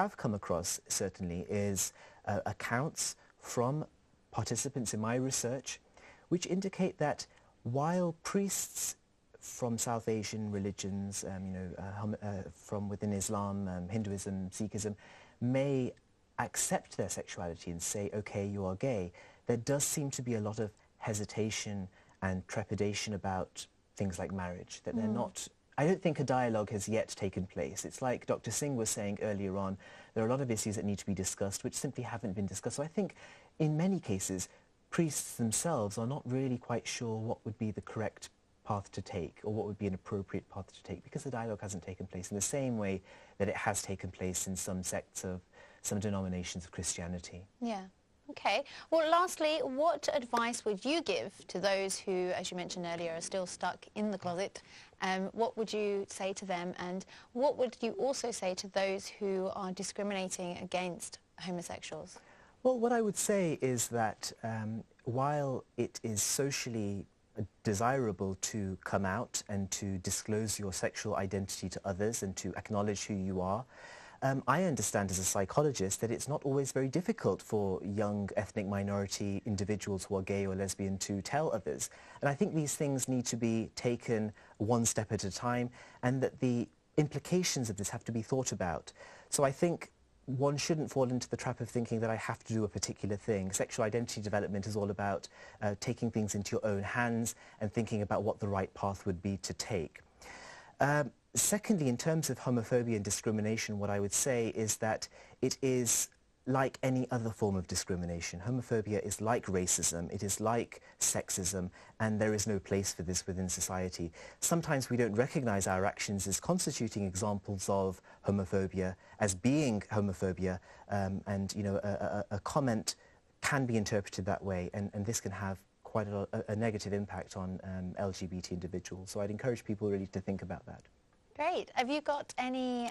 I've come across, certainly, is accounts from participants in my research which indicate that while priests from South Asian religions, from within Islam, Hinduism, Sikhism, may accept their sexuality and say, okay, you are gay, there does seem to be a lot of hesitation and trepidation about things like marriage, that they're not... I don't think a dialogue has yet taken place. It's like Dr. Singh was saying earlier on, there are a lot of issues that need to be discussed which simply haven't been discussed. So I think in many cases, priests themselves are not really quite sure what would be the correct path to take or what would be an appropriate path to take because the dialogue hasn't taken place in the same way that it has taken place in some sects of, some denominations of Christianity. Yeah. Okay. Well, lastly, what advice would you give to those who, as you mentioned earlier, are still stuck in the closet? What would you say to them, and what would you also say to those who are discriminating against homosexuals? Well, what I would say is that while it is socially desirable to come out and to disclose your sexual identity to others and to acknowledge who you are, I understand as a psychologist that it's not always very difficult for young ethnic minority individuals who are gay or lesbian to tell others. And I think these things need to be taken one step at a time, and that the implications of this have to be thought about. So I think one shouldn't fall into the trap of thinking that I have to do a particular thing. Sexual identity development is all about taking things into your own hands and thinking about what the right path would be to take. Secondly, in terms of homophobia and discrimination, what I would say is that it is like any other form of discrimination. Homophobia is like racism, it is like sexism, and there is no place for this within society. Sometimes we don't recognize our actions as constituting examples of homophobia, as being homophobia, and you know, a comment can be interpreted that way, and this can have quite a negative impact on LGBT individuals. So I'd encourage people really to think about that. Great. Have you got any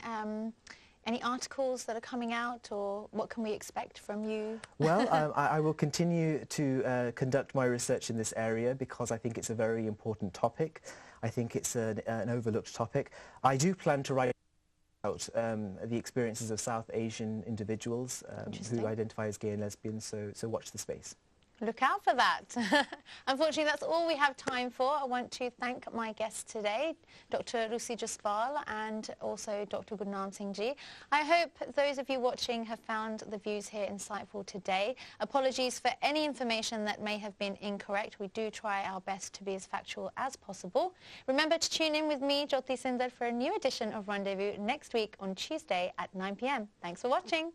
articles that are coming out, or what can we expect from you? Well, I will continue to conduct my research in this area because I think it's a very important topic. I think it's an overlooked topic. I do plan to write about the experiences of South Asian individuals who identify as gay and lesbian, so watch the space. Look out for that. Unfortunately, that's all we have time for. I want to thank my guests today, Dr. Russi Jaspal and also Dr. Gurnam Singh Ji. I hope those of you watching have found the views here insightful today. Apologies for any information that may have been incorrect. We do try our best to be as factual as possible. Remember to tune in with me, Joyti, for a new edition of Rendezvous next week on Tuesday at 9 p.m. Thanks for watching.